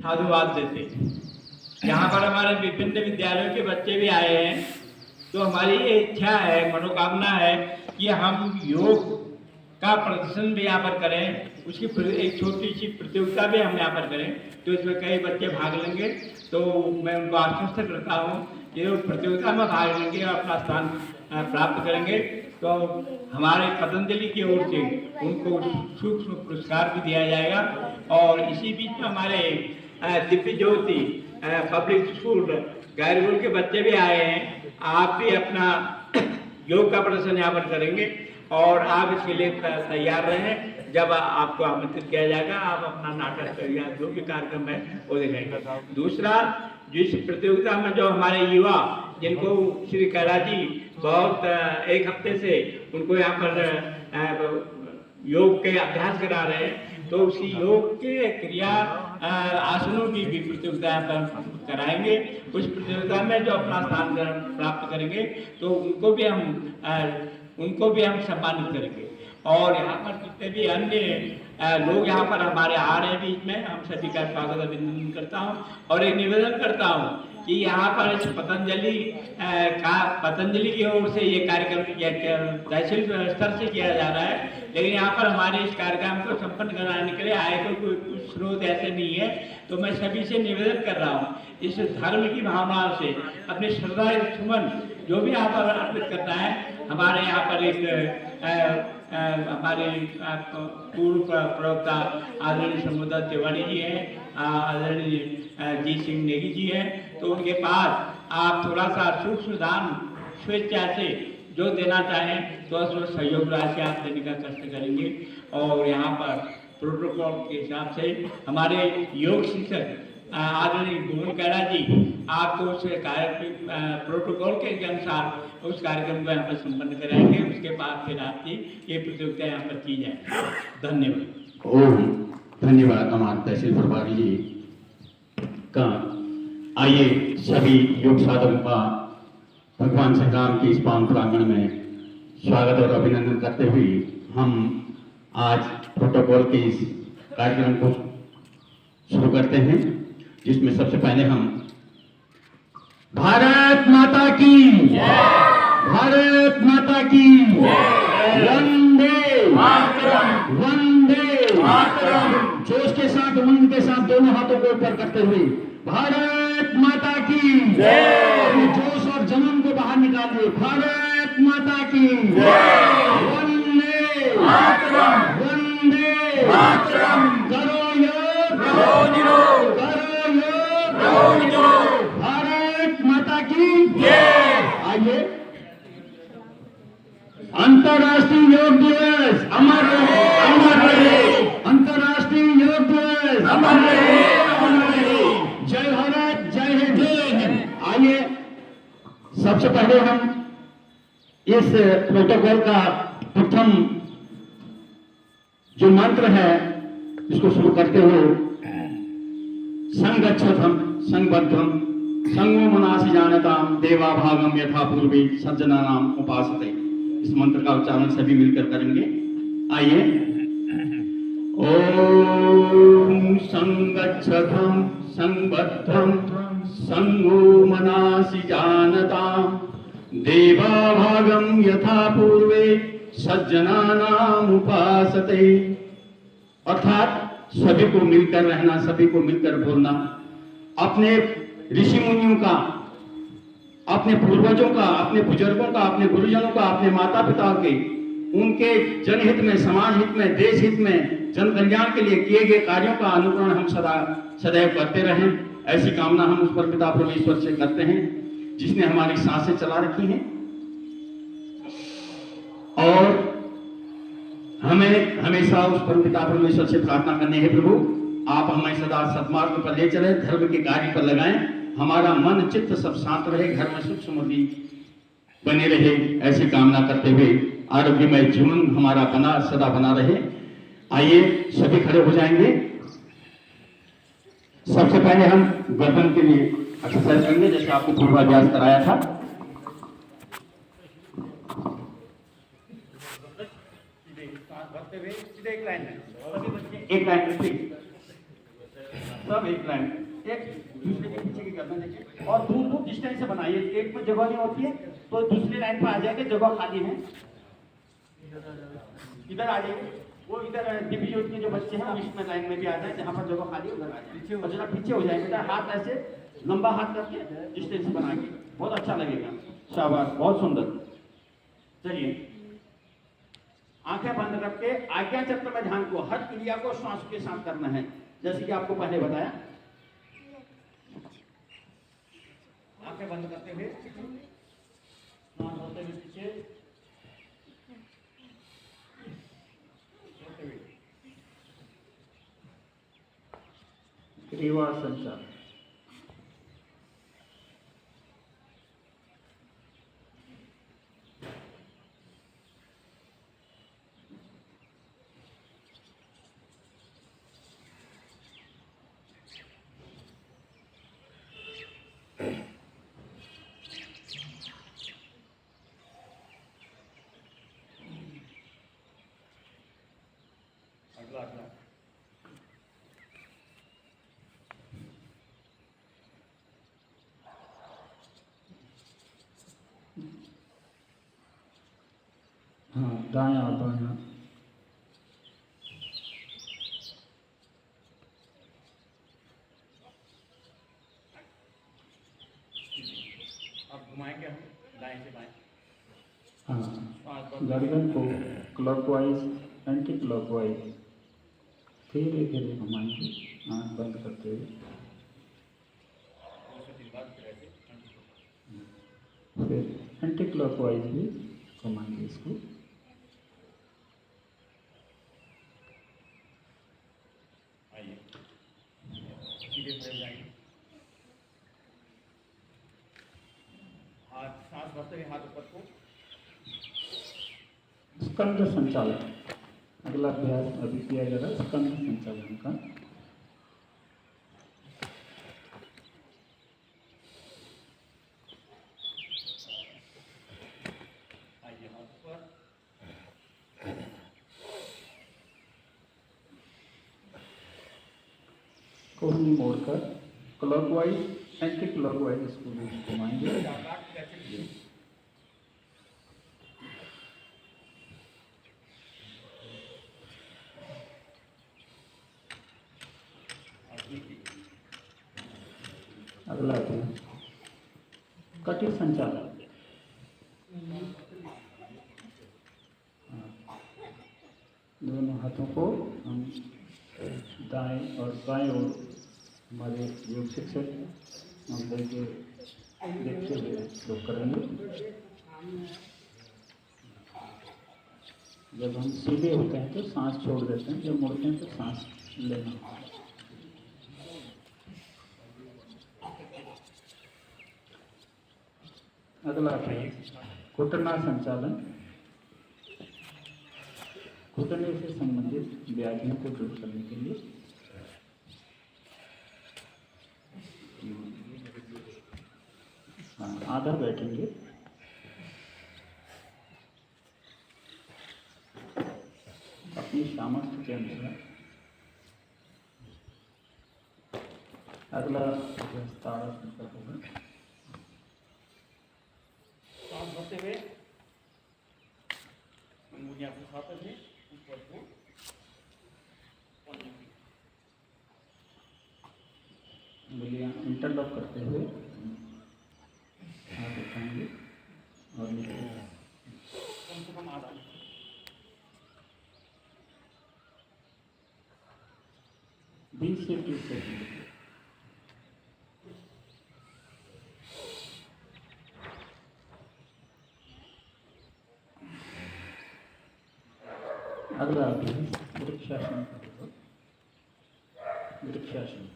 साधुवाद देते हैं। यहाँ पर हमारे विभिन्न विद्यालयों के बच्चे भी आए हैं, तो हमारी ये इच्छा है, मनोकामना है कि हम योग का प्रदर्शन भी यहाँ पर करें, उसकी एक छोटी सी प्रतियोगिता भी हम यहाँ पर करें, तो इसमें कई बच्चे भाग लेंगे। तो मैं उनको आश्वस्त करता हूँ कि वो प्रतियोगिता में भाग लेंगे और अपना स्थान प्राप्त करेंगे, तो हमारे पतंजलि की ओर से उनको सूक्ष्म पुरस्कार भी दिया जाएगा। और इसी बीच में हमारे दिव्य ज्योति पब्लिक स्कूल गैरगुल के बच्चे भी आए हैं। आप भी अपना योग का प्रदर्शन यहाँ पर करेंगे और आप इसके लिए तैयार रहें। जब आपको आमंत्रित किया जाएगा, आप अपना नाटक या जो भी कार्यक्रम है वो देखेंगे। दूसरा, जिस प्रतियोगिता में जो हमारे युवा, जिनको श्री कैलाश जी बहुत एक हफ्ते से उनको यहाँ पर योग के अभ्यास करा रहे हैं, तो उसकी योग के क्रिया आसनों की भी प्रतियोगिता पर कराएंगे। उस प्रतियोगिता में जो अपना स्थान प्राप्त करेंगे तो उनको भी हम सम्मानित करेंगे। और यहाँ पर जितने भी अन्य लोग यहाँ पर हमारे आ रहे हैं बीच में, हम सभी का स्वागत अभिनंदन करता हूँ और एक निवेदन करता हूँ कि यहाँ पर इस पतंजलि की ओर से ये कार्यक्रम तहसील स्तर से किया जा रहा है, लेकिन यहाँ पर हमारे इस कार्यक्रम को संपन्न कराने के लिए आए तो कोई स्रोत ऐसे नहीं है। तो मैं सभी से निवेदन कर रहा हूँ, इस धर्म की भावनाओं से अपनी श्रद्धा सुमन जो भी यहाँ पर अर्पित करना है। हमारे यहाँ पर एक हमारे पूर्व प्रवक्ता आदरणीय समुद्र तिवारी जी हैं, आदरणीय जी सिंह नेगी जी हैं, तो उनके पास आप थोड़ा सा सूक्ष्म दान स्वेच्छा से जो देना चाहें तो उसमें सहयोग राशि आप देने का कष्ट करेंगे। और यहाँ पर प्रोटोकॉल के हिसाब से हमारे योग शिक्षक आदरणीय गोविंद कैलाश जी आपको उस प्रोटोकॉल के अनुसार उस कार्यक्रम को यहाँ पर संपन्न कराएंगे। उसके बाद फिर आपकी ये प्रतियोगिता यहाँ पर की जाए। धन्यवाद। ओम धन्यवाद हमारे तहसील प्रभारी जी का। आइए सभी योग साधकों का भगवान श्री राम की इस पावन प्रांगण में स्वागत और अभिनंदन करते हुए हम आज प्रोटोकॉल के इस कार्यक्रम को शुरू करते हैं, जिसमें सबसे पहले हम भारत माता की भारत माता की वंदे मातरम वंदे मातरम जोश के साथ उमंग के साथ दोनों हाथों को ऊपर करते हुए भारत माता की जोश और जनम को बाहर निकालिए। भारत माता की वंदे मातरम वंदे मातरम। करो योग भारत माता की। आइए, अंतर्राष्ट्रीय योग दिवस अमर रहे अमर रहे। अंतर्राष्ट्रीय योग दिवस अमर रहे अमर रहे। जय भारत जय हिंद जय हिंद। आइए सबसे पहले हम इस प्रोटोकॉल का प्रथम जो मंत्र है इसको शुरू करते हुए संगच्छतम संबद्धम संगो मनासि जानताम देवा भागम यथा पूर्वे सज्जना नाम उपासते। इस मंत्र का उच्चारण सभी मिलकर करेंगे। आइए, ओम संगच्छतम संबद्धम संगो मनासि जानताम देवा भागम यथा पूर्वे सज्जना नाम उपासते। अर्थात सभी को मिलकर रहना, सभी को मिलकर बोलना, अपने ऋषि मुनियों का, अपने पूर्वजों का, अपने बुजुर्गों का, अपने गुरुजनों का, अपने माता पिता के, उनके जनहित में, समाज हित में, देश हित में, जन कल्याण के लिए किए गए कार्यों का अनुकरण हम सदैव करते रहें, ऐसी कामना हम उस पर पिता परमेश्वर से करते हैं जिसने हमारी सांसें चला रखी हैं। और हमें हमेशा उस पिता परमेश्वर से प्रार्थना करनी है, प्रभु आप हमें सदा सद्मार्ग पर ले चले, धर्म के कार्य पर लगाएं, हमारा मन चित्त सब शांत रहे, घर में सुख समृद्धि बने रहे, ऐसी कामना करते हुए आरोग्यमय जीवन हमारा सदा बना रहे। आइए सभी खड़े हो जाएंगे। सबसे पहले हम गर्दन के लिए एक्सरसाइज करेंगे, जैसे आपको पूर्वाभ्यास कराया था। एक लाइन में सब एक लाइन, एक दूसरे के पीछे की गर्दन देखिए और दूर दूर डिस्टेंस से बनाइए। एक में जगह नहीं होती है तो दूसरी लाइन पर आ जाएंगे, जगह खाली है, इधर आ जाइए। वो इधर दिव्य ज्योति के जो बच्चे हैं वो इसमें लाइन में भी आ जाए, जहाँ पर जगह खाली है उधर आ जाए और जरा पीछे हो जाए बेटा। हाथ ऐसे लंबा हाथ करके डिस्टेंस बना के, बहुत अच्छा लगेगा। शाबाश, बहुत सुंदर। चलिए आंखें बंद करके आज्ञा चक्र में ध्यान को, हर क्रिया को श्वास के साथ करना है, जैसे कि आपको पहले बताया। आंखें बंद करते हुए श्वास होते हुए पीछे, ग्रीवा संचार। अगला अगला हाँ, दाया बाया। अब घुमाएंगे हम दाएं से बाएं। हाँ, गर्दन को क्लॉकवाइज एंटी क्लॉकवाइज धीरे धीरे घुमाएंगे, आँख बंद करते हुए। फिर एंटी क्लॉकवाइज भी घुमाएंगे इसको। आइए सीधे खड़े हो जाएंगे। हाथ सांस भरते हुए हाथ ऊपर को। स्कंद संचालन, अगला अभ्यास अभी किया जा रहा है स्कंद संचालन का। आइए हाथ ऊपर। कोहनी मोड़कर क्लॉकवाइज एंटी क्लॉकवाइज इसको भी घुमाएंगे। अगला अभ्यास कटी संचालन। दोनों हाथों को हम दाएं और बाएं ओर हमारे योग शिक्षक महोदय के देखते हुए लोग करेंगे। जब हम सीधे होते हैं तो सांस छोड़ देते हैं, जब मुड़ते हैं तो सांस लेना। अगला अभ्यास घुटना संचालन। घुटने से संबंधित व्याधियों को दूर करने के लिए आधा बैठेंगे, अपनी सामर्थ्य के अनुसार। अगला अभ्यास ताड़ासन का होगा। सांस भरते हुए अंगुलियां फंसाते हुए ऊपर को अंगुलियां इंटरलॉक करते हुए हाथ उठाएंगे और नीचे कम से कम आधा। 20 से 30 सेकंड। अगला अभ्यास वृक्षासन का होगा। वृक्षासन,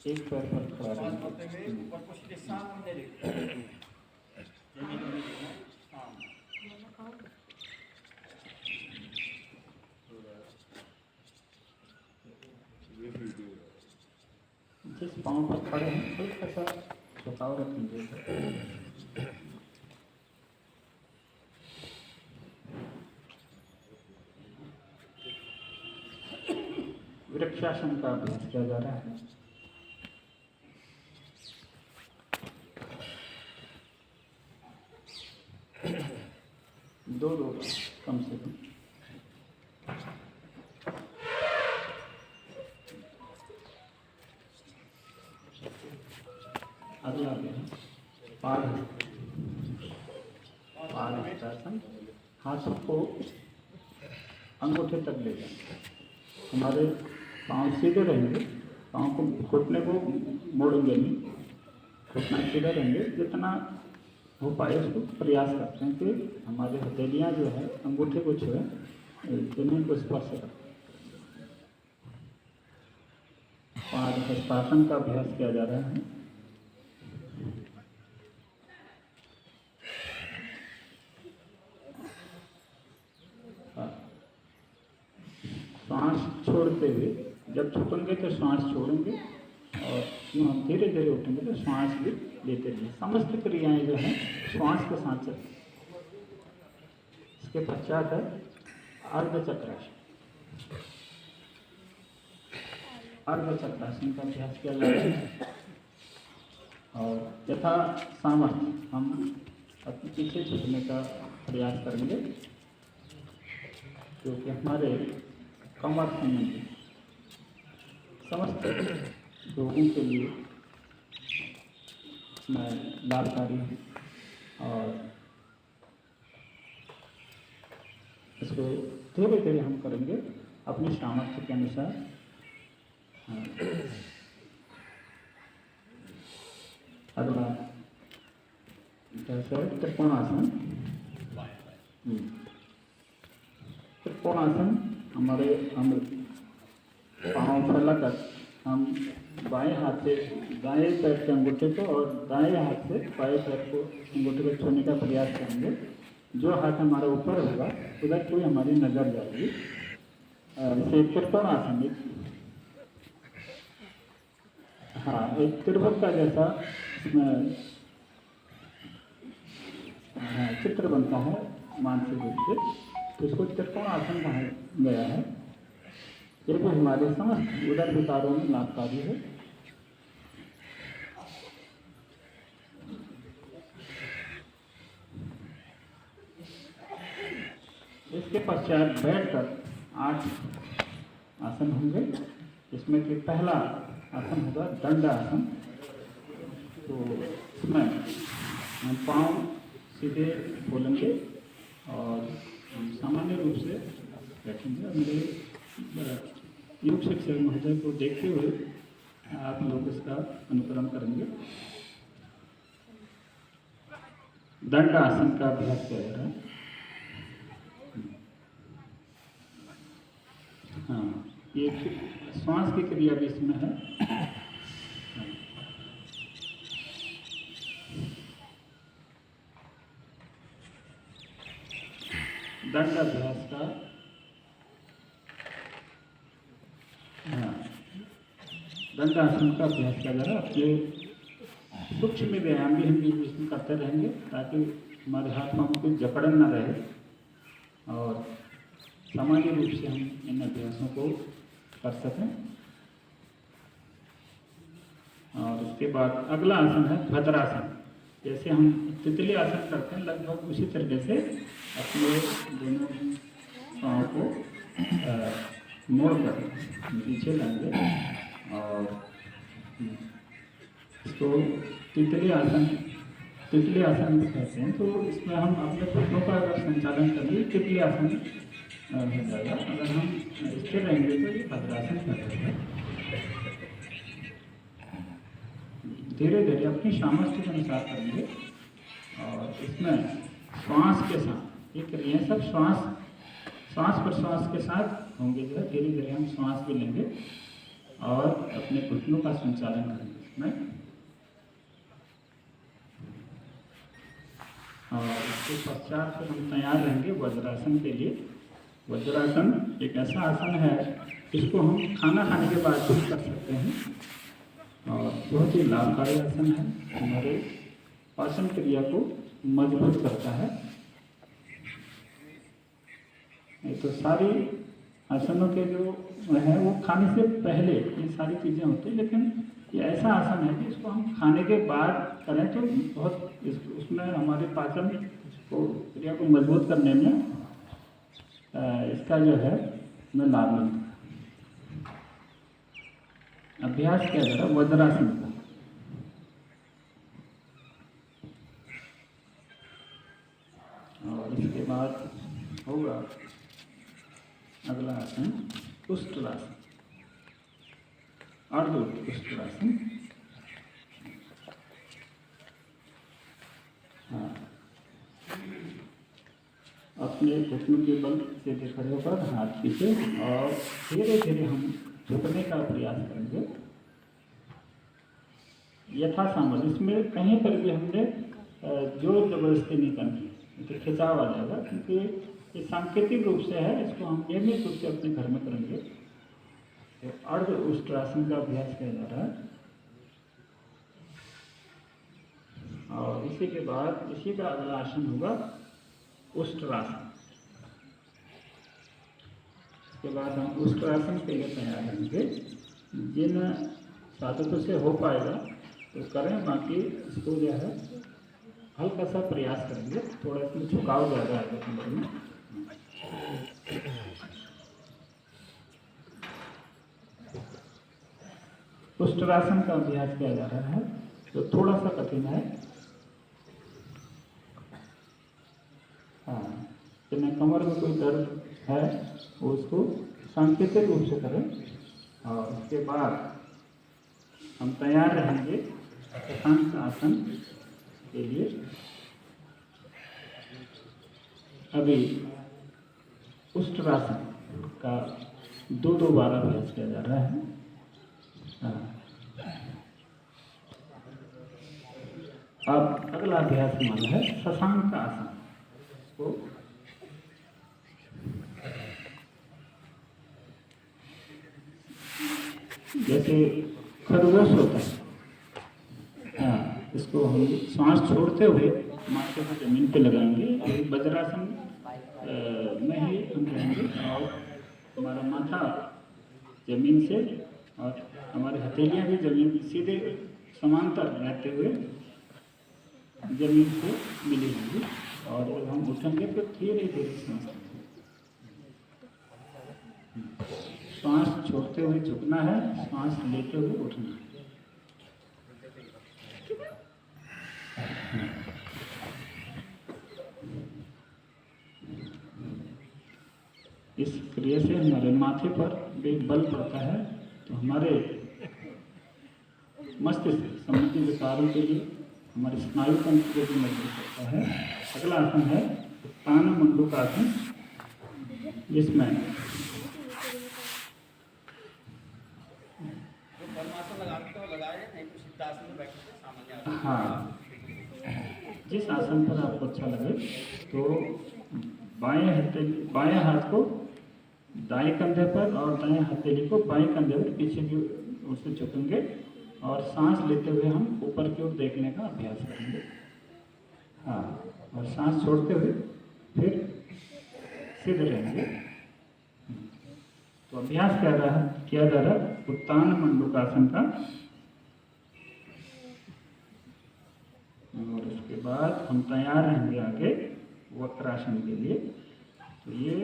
एक पैर पर खड़ा सांस भरते हुए रहेंगे। ऊपर को सीधे सामने देखते हैं, जमीन में देखना है, सामने। जिस पाँव पर खड़े हैं हल्का सा झुकाव रखेंगे। वृक्ष वृक्षासन का अभ्यास किया जा रहा है। दो कम से कम। अगला पादहस्तासन। हाथों को अंगूठे तक ले जाएंगे। हमारे पाँव सीधे रहेंगे, पाँव को घुटने को मोड़ेंगे नहीं, घुटना सीधे रहेंगे। जितना हो पाए उसको प्रयास करते हैं कि हमारे हथेलियाँ जो है अंगूठे को छुए, जमीन को स्पर्श करें। पादहस्तासन का अभ्यास किया जा रहा है। सांस छोड़ते हुए, जब झुकेंगे तो सांस छोड़ेंगे और यूँ हम धीरे धीरे उठेंगे तो सांस भी लेते रहेंगे। समस्त क्रियाएं जो हैं श्वास के साथ चलती। इसके पश्चात है अर्धचक्रासन। अर्धचक्रासन का अभ्यास किया जा रहा है और यथा सामर्थ्य हम अपने पीछे झुकने का प्रयास करेंगे, क्योंकि हमारे कमर संबंधी समस्त लोगों के लिए लाभकारी है। और इसको धीरे धीरे हम करेंगे अपनी सामर्थ्य के अनुसार। अगला जैसे त्रिकोणासन। त्रिकोणासन हमारे हम पाँव फैलाकर हम बाएं हाथ से दाएं पैर के अंगूठे को और दाएं हाथ से बाएं पैर को अंगूठे को छूने का प्रयास करेंगे। जो हाथ हमारा ऊपर होगा उधर कोई हमारी नजर जाएगी। इसे त्रिकोणासन, हाँ, एक त्रिभुज का जैसा चित्र बनता है मानसिक रूप से, तो इसको त्रिकोणासन कहा गया है। ये भी हमारे समस्त उदर विकारों में लाभकारी है। इसके पश्चात बैठकर 8 आसन होंगे, इसमें कि पहला आसन होगा दंडासन। तो इसमें हम पाँव सीधे खोलेंगे और हम सामान्य रूप से बैठेंगे। मेरे योग शिक्षक महोदय को देखते हुए आप लोग इसका अनुकरण करेंगे। दंड आसन का अभ्यास किया जा रहा है। हाँ, ये श्वास की क्रिया भी इसमें है। दंड अभ्यास का, हाँ, दंडासन का अभ्यास किया जा रहा है। अपने सूक्ष्म व्यायाम भी हम बीच में करते रहेंगे ताकि हमारे हाथ पाँव की जकड़न न रहे और सामान्य रूप से हम इन अभ्यासों को कर सकें। और उसके बाद अगला आसन है भद्रासन। जैसे हम तितली आसन करते हैं, लगभग उसी तरीके से अपने दोनों पाँव को मोड़कर पीछे लाएंगे और इसको तितली आसन कहते हैं। तो इसमें हम अपने घुटनों का अगर संचालन करेंगे तितली आसन हो जाएगा। अगर हम स्थिर रहेंगे तो ये भद्रासन कहलाएगा। धीरे धीरे अपनी सामर्थ्य के अनुसार करेंगे और इसमें श्वास के साथ ये क्रियाएं सब श्वास प्रश्वास के साथ होंगे। जो है धीरे धीरे हम श्वास भी लेंगे और अपने घुटनों का संचालन करेंगे इसमें। और इसके पश्चात फिर हम तैयार रहेंगे वज्रासन के लिए। वज्रासन एक ऐसा आसन है जिसको हम खाना खाने के बाद भी कर सकते हैं और बहुत ही लाभकारी आसन है। हमारे पाचन क्रिया को मजबूत करता है। ये तो सारी आसनों के जो है वो खाने से पहले ये सारी चीज़ें होती हैं, लेकिन ये ऐसा आसन है कि इसको हम खाने के बाद करें तो बहुत उसमें हमारे पाचन को क्रिया को मजबूत करने में इसका जो है हमें लाभ मिलता है। अभ्यास किया जा रहा है वज्रासन का। और इसके बाद होगा अगला आसन उष्ट्रासन, अर्ध उष्ट्रासन। हाँ, अपने घुटनों के बल से खड़े होकर हाथ पीछे और धीरे धीरे हम झुकने का प्रयास करेंगे यथा सामर्थ्य। इसमें कहीं पर भी हमने जोर जबरदस्ती नहीं करनी है, तो खिंचाव आ जाएगा, क्योंकि ये सांकेतिक रूप से है, इसको हम नियमित रूप से अपने घर में करेंगे। तो अर्ध उष्ट्रासन का अभ्यास किया जा रहा है। और इसी के बाद इसी का अगला आसन होगा उष्ट्रासन। इसके बाद हम उष्ट्रासन के लिए तैयार रहेंगे। जिन साधकों से हो पाएगा तो करें, बाकी इसको जो है हल्का सा प्रयास करेंगे, थोड़ा इसमें झुकाव ज़्यादा आएगा कमर में। उष्ट्रासन का अभ्यास किया जा रहा है, तो थोड़ा सा कठिन है। हाँ, जिन्हें कमर में कोई दर्द है वो उसको सांकेतिक रूप से करें। और उसके बाद हम तैयार रहेंगे शशांक आसन के लिए। अभी उष्ट्रासन का दो बार अभ्यास किया जा रहा है। अब अगला अभ्यास हमारा है शशांक आसन। तो जैसे खरगोश होता है, हाँ, इसको हम सांस छोड़ते हुए माथे को जमीन पे लगाएंगे। वज्रासन में ही हम रहेंगे और हमारा माथा जमीन से और हमारी हथेलियाँ भी जमीन सीधे समांतर रहते हुए जमीन से मिली होंगी। और जब हम उठेंगे तो धीरे धीरे सांस छोड़ते हुए झुकना है, सांस लेते हुए उठना है। इस क्रिया से हमारे माथे पर भी बल पड़ता है, तो हमारे मस्तिष्क संबंधी विकारों के लिए हमारे स्नायु तंत्र को भी मजबूत करता है। अगला आसन है उत्तान मंडूकासन, जिसमें हाँ, जिस आसन पर आपको अच्छा लगे, तो बाएं हाथ को दाएं कंधे पर और दाएं हथेली को बाएं कंधे पर पीछे की ओर से झुकेंगे और सांस लेते हुए हम ऊपर की ओर देखने का अभ्यास करेंगे। हाँ, और सांस छोड़ते हुए फिर सीधे रहेंगे। तो अभ्यास किया जा रहा है उत्तान मंडूकासन का। और उसके बाद हम तैयार रहेंगे आगे वक्रासन के लिए। तो ये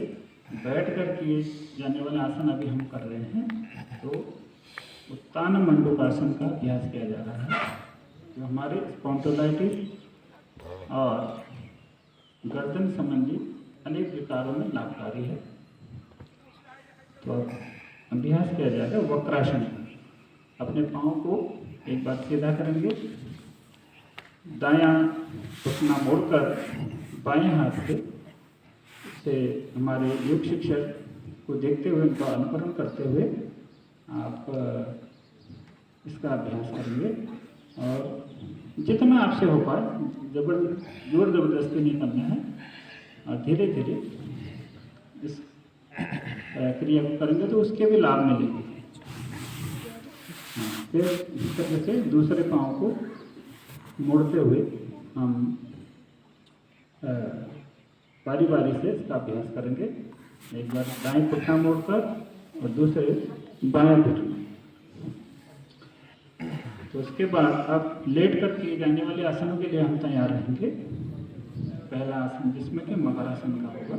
बैठ कर किए जाने वाला आसन अभी हम कर रहे हैं। तो उत्तान मंडूकासन का अभ्यास किया जा रहा है, जो हमारे स्पॉन्डिलाइटिस और गर्दन संबंधी अनेक विकारों में लाभकारी है। तो अभ्यास किया जाएगा वक्रासन का। अपने पाँव को एक बार सीधा करेंगे, दायां घुटना मोड़कर बाएं हाथ से हमारे योग शिक्षक को देखते हुए, उनका अनुकरण करते हुए आप इसका अभ्यास करेंगे। और जितना आपसे हो पाए जोर जबरदस्ती नहीं करना है, और धीरे धीरे इस क्रिया को करेंगे तो उसके भी लाभ मिलेंगे। फिर इस तरह से दूसरे पाँव को मोड़ते हुए हम बारी बारी से इसका अभ्यास करेंगे। एक बार दाएं घुटना मोड़कर और दूसरे बाएं घुटने। तो उसके बाद अब लेट कर किए जाने वाले आसनों के लिए हम तैयार रहेंगे। पहला आसन जिसमें कि मकर आसन का होगा।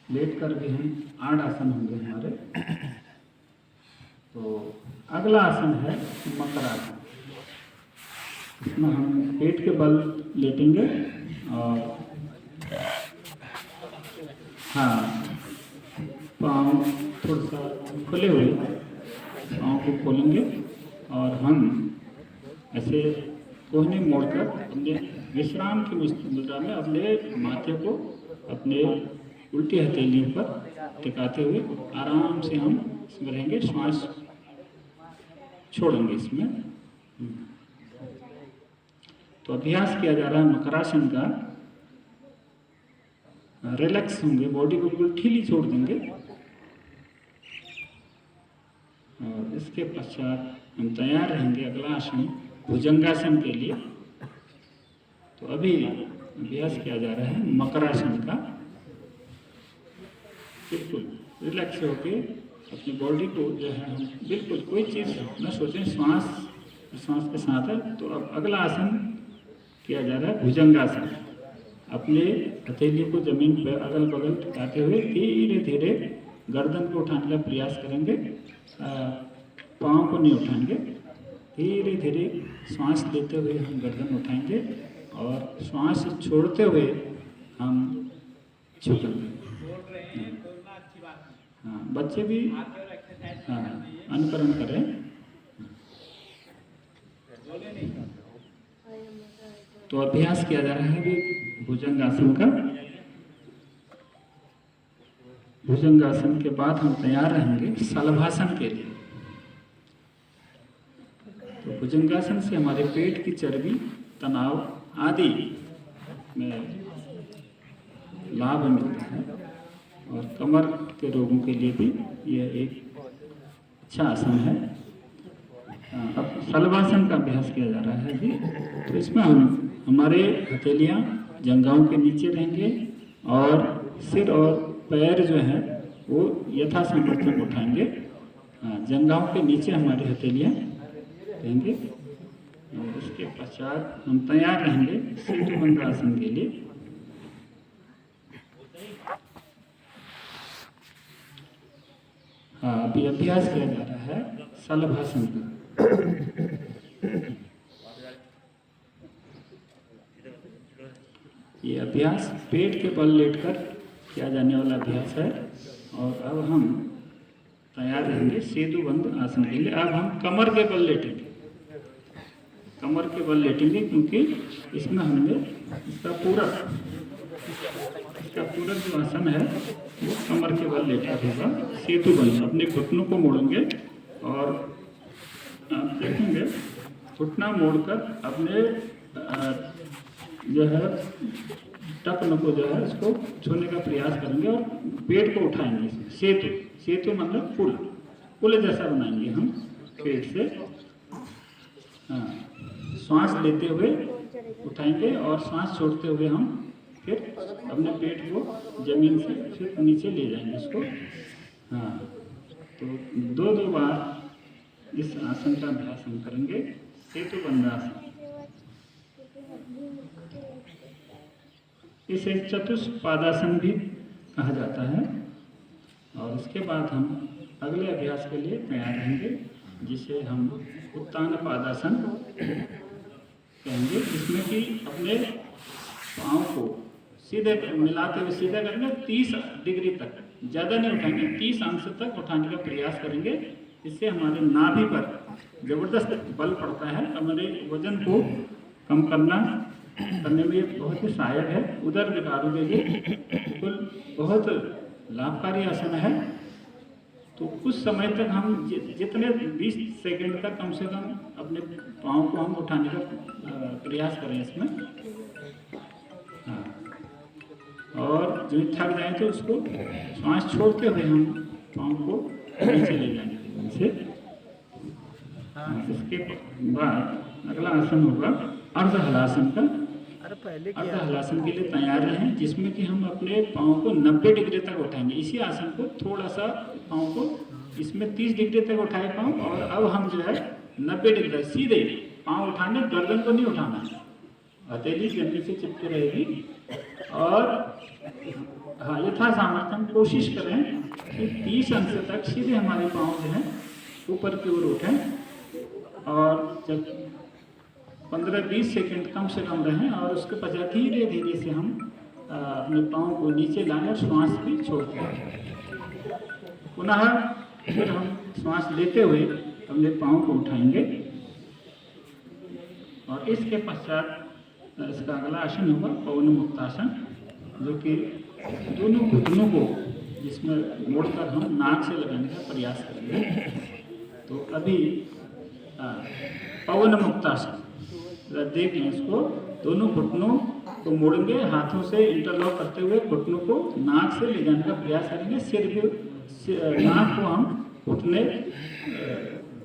लेट कर भी हम 8 आसन होंगे हमारे। तो अगला आसन है मकर आसन। इसमें हम पेट के बल लेटेंगे और हाँ, पाँव थोड़ा सा खुले हुए पाँव को खोलेंगे और हम ऐसे कोहनी मोड़कर अपने विश्राम की मुद्रा में अपने माथे को अपने उल्टी हथेलियों पर टिकाते हुए आराम से हम इसमें रहेंगे। श्वास छोड़ेंगे इसमें। तो अभ्यास किया जा रहा है मकरासन का। रिलैक्स होंगे, बॉडी को बिल्कुल ढीली छोड़ देंगे और इसके पश्चात हम तैयार रहेंगे अगला आसन भुजंगासन के लिए। तो अभी अभ्यास किया जा रहा है मकरासन का। बिल्कुल रिलैक्स होके अपनी बॉडी को जो है हम बिल्कुल कोई चीज़ न सोचें, श्वास के साथ है। तो अब अगला आसन किया जा रहा है भुजंगासन। अपने हथेली को जमीन पर अगल बगल टिकाते हुए धीरे धीरे गर्दन को उठाने का प्रयास करेंगे। पाँव को नहीं उठाएंगे, धीरे धीरे श्वास लेते हुए हम गर्दन उठाएंगे और श्वास छोड़ते हुए हम झुकेंगे। हाँ, बच्चे भी हाँ अनुकरण करें। तो अभ्यास किया जा रहा है भी भुजंगासन का। भुजंगासन के बाद हम तैयार रहेंगे शलभासन के लिए। तो भुजंगासन से हमारे पेट की चर्बी, तनाव आदि में लाभ मिलता है और कमर के रोगों के लिए भी यह एक अच्छा आसन है। अब शलभासन का अभ्यास किया जा रहा है जी। तो इसमें हम हमारे हथेलियाँ जंघाओं के नीचे रहेंगे और सिर और पैर जो है वो यथासंभव उठाएंगे। जंघाओं के नीचे हमारी हथेलियाँ रहेंगे और उसके पश्चात हम तैयार रहेंगे सेतुबंध आसन के लिए। हाँ, अभी अभ्यास किया जा रहा है शलभासन का। ये अभ्यास पेट के बल लेटकर किया जाने वाला अभ्यास है। और अब हम तैयार रहेंगे सेतुबंध आसन के लिए। अब हम कमर के बल लेटेंगे। कमर के बल लेटेंगे क्योंकि इसमें हमने इसका पूरक जो आसन है वो कमर के बल लेटा होगा। सेतुबंध, अपने घुटनों को मोड़ेंगे और आप देखेंगे घुटना मोड़कर अपने जो है टक्न को जो है उसको छूने का प्रयास करेंगे और पेट को उठाएंगे। सेतु मतलब पुल जैसा बनाएंगे हम पेट से। हाँ, श्वास लेते हुए उठाएंगे और श्वास छोड़ते हुए हम फिर अपने पेट को जमीन से फिर नीचे ले जाएंगे इसको। हाँ, तो दो बार इस आसन का अभ्यास हम करेंगे सेतुबंध आसन। इसे चतुष्पादासन भी कहा जाता है। और इसके बाद हम अगले अभ्यास के लिए तैयार रहेंगे जिसे हम उत्तान पादासन कहेंगे, जिसमें कि अपने पाँव को सीधे मिलाते हुए सीधे करेंगे 30 डिग्री तक, ज़्यादा नहीं उठाएंगे, 30 अंश तक उठाने का प्रयास करेंगे। इससे हमारे नाभि पर ज़बरदस्त बल पड़ता है। हमारे वजन को कम करने में बहुत ही सहायक है। उदर विकारों के लिए बिल्कुल बहुत लाभकारी आसन है। तो कुछ समय तक हम जितने 20 सेकंड तक कम से कम अपने पाँव को हम उठाने का प्रयास करें इसमें। हाँ, और जो थक जाए तो उसको श्वास छोड़ते हुए हम पाँव को नीचे ले जाएंगे से। इसके बाद अगला आसन होगा अर्धहलासन का। अर्ध हलासन के लिए तैयार रहें, जिसमें कि हम अपने पाँव को 90 डिग्री तक उठाएंगे। इसी आसन को थोड़ा सा पाँव को इसमें 30 डिग्री तक उठाए पाँव, और अब हम जो है 90 डिग्री सीधे पाँव उठाने, गर्दन को नहीं उठाना, हथेली जमीन से चिपके रहेगी। और हाँ, यथा सामर्थ्य हम कोशिश करें कि 30 अंश तक सीधे हमारे पाँव जो है ऊपर की ओर उठें, और जब 15-20 सेकंड कम से कम रहें, और उसके पश्चात धीरे धीरे से हम अपने पाँव को नीचे लाएं और श्वास भी छोड़ते हैं। पुनः फिर हम श्वास लेते हुए अपने पाँव को उठाएंगे, और इसके पश्चात इसका अगला आसन होगा पवन मुक्तासन, जो कि दोनों घुटनों को जिसमें मोड़कर हम नाक से लगाने का प्रयास करेंगे। तो अभी पवन मुक्तासन देख लें इसको, दोनों घुटनों को मोड़ेंगे, हाथों से इंटरलॉक करते हुए घुटनों को नाक से ले जाने का प्रयास करेंगे। सिर भी, नाक को हम घुटने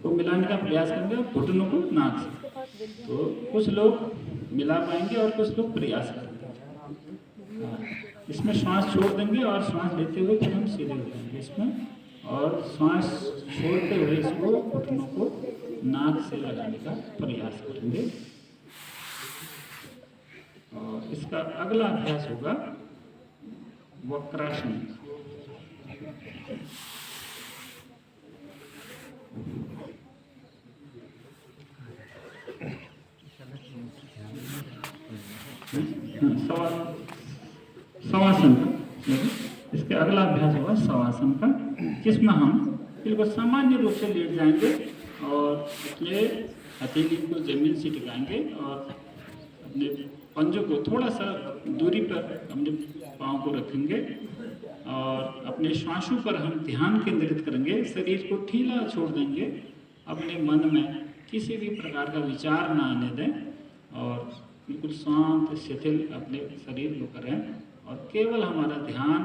को मिलाने का प्रयास करेंगे, घुटनों को नाक से। तो कुछ लोग मिला पाएंगे और कुछ लोग प्रयास करेंगे। इसमें श्वास छोड़ देंगे और श्वास लेते हुए फिर हम सीधे हो जाएंगे इसमें, और श्वास छोड़ते हुए इसको घुटनों को नाक से लगाने का प्रयास करेंगे। और इसका अगला अभ्यास होगा वक्रासन। शवासन का, इसके अगला अभ्यास होगा शवासन का, जिसमें हम बिल्कुल सामान्य रूप से लेट जाएंगे और अपने हथेली को जमीन से टिकाएंगे और अपने पंजों को थोड़ा सा दूरी पर अपने पाँव को रखेंगे, और अपने श्वासों पर हम ध्यान केंद्रित करेंगे। शरीर को ढीला छोड़ देंगे, अपने मन में किसी भी प्रकार का विचार ना आने दें, और बिल्कुल शांत शिथिल अपने शरीर को करें, और केवल हमारा ध्यान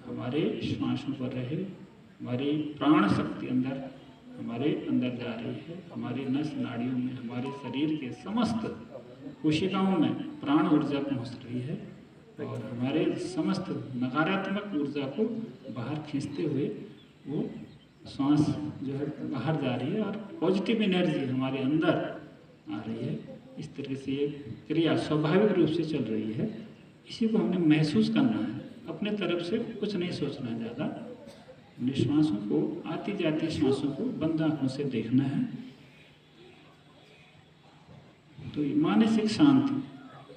हमारे श्वासों पर रहे। हमारी प्राण शक्ति हमारे अंदर जा रही है, हमारे नस नाड़ियों में, हमारे शरीर के समस्त कोशिकाओं में प्राण ऊर्जा पहुंच रही है, और हमारे समस्त नकारात्मक ऊर्जा को बाहर खींचते हुए वो सांस जो है बाहर जा रही है, और पॉजिटिव एनर्जी हमारे अंदर आ रही है। इस तरह से ये क्रिया स्वाभाविक रूप से चल रही है। इसी को हमने महसूस करना है, अपने तरफ से कुछ नहीं सोचना है ज़्यादा। अपने श्वासों को, आती जाती श्वासों को बंद आंखों से देखना है। तो मानसिक शांति,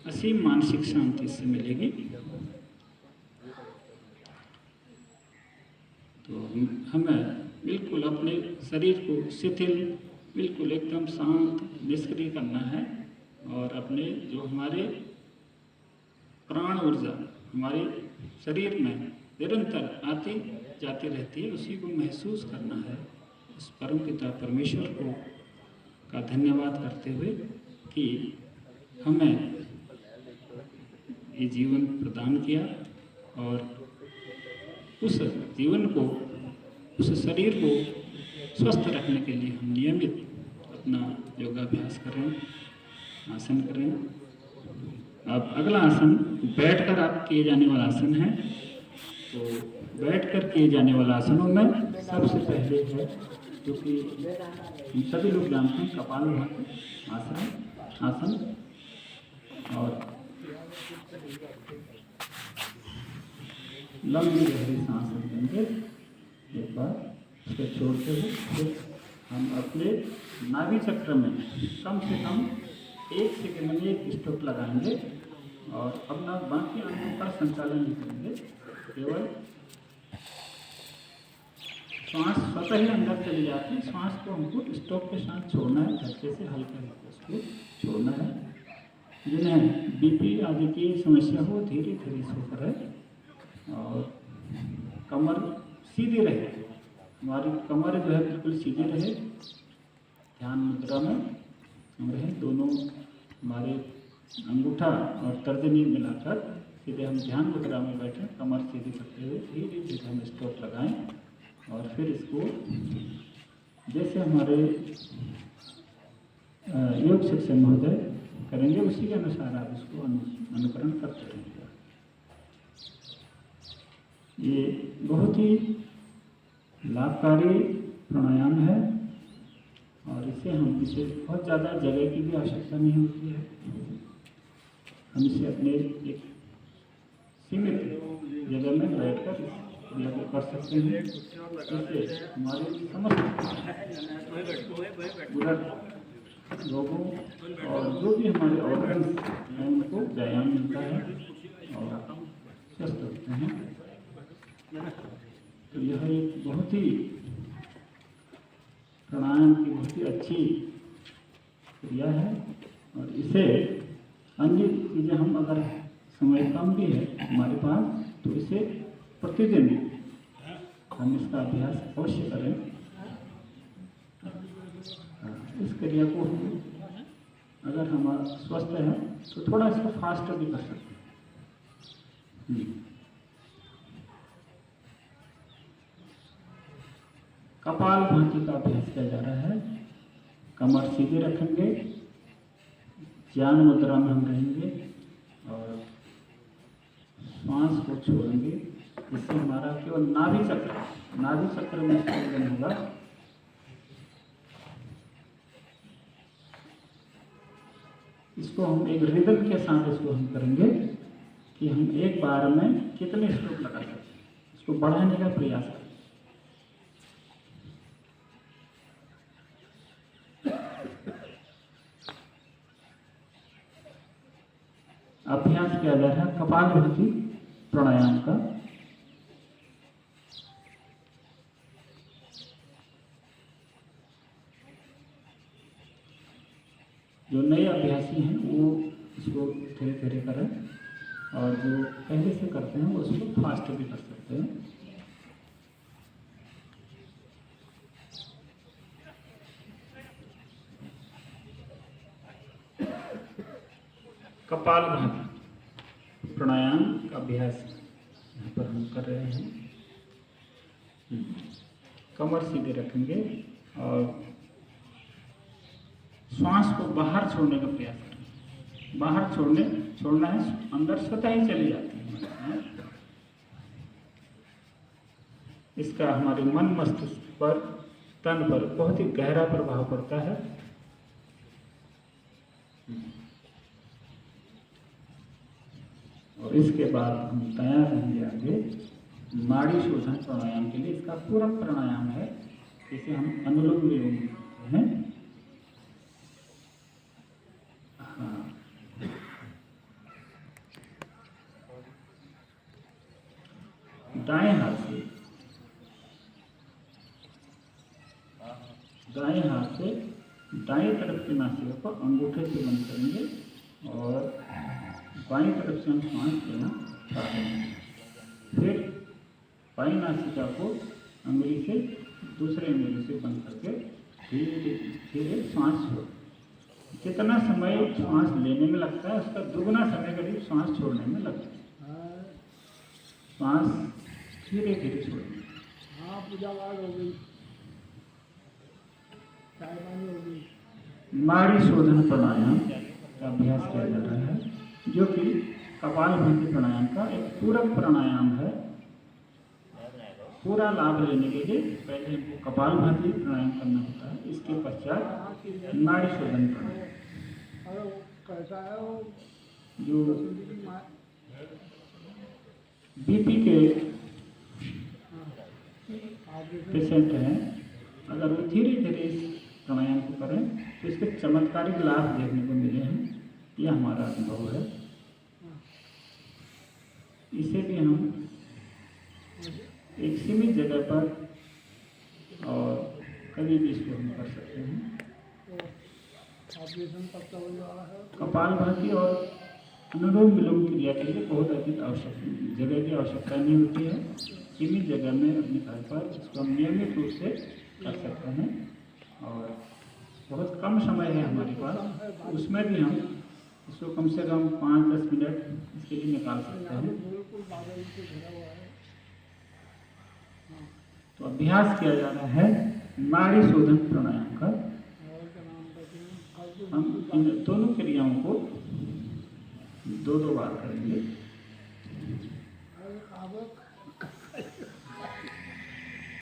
असीम मानसिक शांति इससे मिलेगी। तो हमें बिल्कुल अपने शरीर को शिथिल, बिल्कुल एकदम शांत, निष्क्रिय करना है, और अपने जो हमारे प्राण ऊर्जा हमारे शरीर में निरंतर आती जाती रहती है, उसी को महसूस करना है। उस परम पिता परमेश्वर को का धन्यवाद करते हुए कि हमें ये जीवन प्रदान किया, और उस जीवन को, उस शरीर को स्वस्थ रखने के लिए हम नियमित अपना योगाभ्यास करें, आसन करें। अब अगला आसन बैठकर आप किए जाने वाला आसन है। तो बैठकर किए जाने वाला आसनों में सबसे पहले है, जो कि हम सभी लोग जानते हैं, कपालभाति आसन, और लंबी गहरी सांस लेंगे एक बार, उसको छोड़ते हुए फिर हम अपने नाभि चक्र में कम से कम 1 सेकंड में एक स्टॉप लगाएंगे, और अपना बाकी अंगों का संचालन नहीं करेंगे। केवल श्वास स्वतः ही अंदर चली जाती है, श्वास को हमको स्टॉप के साथ छोड़ना है, धक्के से हल्का हल्का उसको छोड़ना है। जिन्हें बीपी आदि की समस्या हो, धीरे धीरे सो करें, और कमर सीधी रहे, हमारी कमर जो है बिल्कुल सीधी रहे, ध्यान मुद्रा में हम रहें। दोनों हमारे अंगूठा और तर्जनी मिलाकर सीधे हम ध्यान मुद्रा में बैठे, कमर सीधी करते हुए धीरे धीरे हम स्टॉप लगाएं, और फिर इसको जैसे हमारे योग शिक्षक महोदय करेंगे उसी के अनुसार आप इसको अनुकरण करते रहेंगे। ये बहुत ही लाभकारी प्राणायाम है और इसे बहुत ज़्यादा जगह की भी आवश्यकता नहीं होती है। हम इसे अपने एक सीमित जगह में बैठकर लगे कर सकते हैं। इससे हमारे समस्त लोगों और जो भी हमारे ऑर्गन्स हैं उनको व्यायाम मिलता है और स्वस्थ होते हैं। तो यह एक बहुत ही प्राणायाम की बहुत ही अच्छी क्रिया है और इसे अन्य चीज़ें हम अगर समय कम भी है हमारे पास तो इसे प्रतिदिन हम इसका अभ्यास अवश्य करें। इस क्रिया को हम अगर हम स्वस्थ हैं तो थोड़ा इसको फास्ट भी कर सकते हैं। कपाल भाती का अभ्यास किया जा रहा है। कमर सीधे रखेंगे, ज्ञान मुद्रा में हम रहेंगे और श्वास को छोड़ेंगे, जिससे हमारा केवल नाभि चक्र में संतुलन होगा। इसको हम एक रिदम के साथ इसको हम करेंगे कि हम एक बार में कितने स्ट्रोक लगा सकते हैं, इसको बढ़ाने का प्रयास करें। अभ्यास किया जा रहा है कपालभाति प्राणायाम का। जो नए अभ्यासी हैं वो इसको धीरे धीरे करें और जो पहले से करते हैं वो इसको फास्ट भी कर सकते हैं। कपालभाति प्राणायाम का अभ्यास यहाँ पर हम कर रहे हैं। कमर सीधे रखेंगे और श्वास को बाहर छोड़ने का प्रयास करें। बाहर छोड़ना है, अंदर स्वतः ही चली जाती है। इसका हमारे मन मस्तिष्क पर, तन पर बहुत ही गहरा प्रभाव पड़ता है। और इसके बाद हम तैयार रहेंगे आगे नाड़ी शोधन प्राणायाम के लिए। इसका पूरक प्राणायाम है, इसे हम अनुलोम विलोम कहते हैं। दाएं हाथ से दाएं तरफ की नासिका को अंगूठे से बंद करेंगे और बाईं तरफ से हम श्वास लेना स्टार्ट करेंगे। फिर बाईं नासिका को अंगुली से दूसरे अंगुली से बंद करके धीरे धीरे श्वास छोड़। कितना समय श्वास लेने में लगता है उसका दुगना समय करीब श्वास छोड़ने में लगता है। श्वास धीरे धीरे छोड़ेंगे। नाड़ी शोधन प्राणायाम का अभ्यास किया जा रहा है, जो कि कपालभाति प्राणायाम का एक पूरक प्राणायाम है। पूरा लाभ लेने के लिए पहले हमको कपालभाति प्राणायाम करना होता है, इसके पश्चात नाड़ी शोधन प्राणायाम। जो बीपी के पेशेंट हैं, अगर वो धीरे धीरे इस प्राणायाम को करें तो इसके चमत्कारिक लाभ देखने को मिले हैं। यह हमारा अनुभव है। इसे भी हम एक सीमित जगह पर और कभी भी इसको हम कर सकते हैं। कपालभाति और अनुलोम विलोम क्रिया के लिए बहुत अधिक जगह की आवश्यकता नहीं होती है। सीमित जगह में अपने घर पर इसको हम नियमित रूप से कर सकते हैं और बहुत कम समय है हमारे पास, उसमें भी हम इसको कम से कम 5-10 मिनट इसके लिए निकाल सकते हैं। तो अभ्यास किया जा रहा है नाड़ी शोधन प्राणायाम का। हम इन दोनों क्रियाओं को दो बार करेंगे।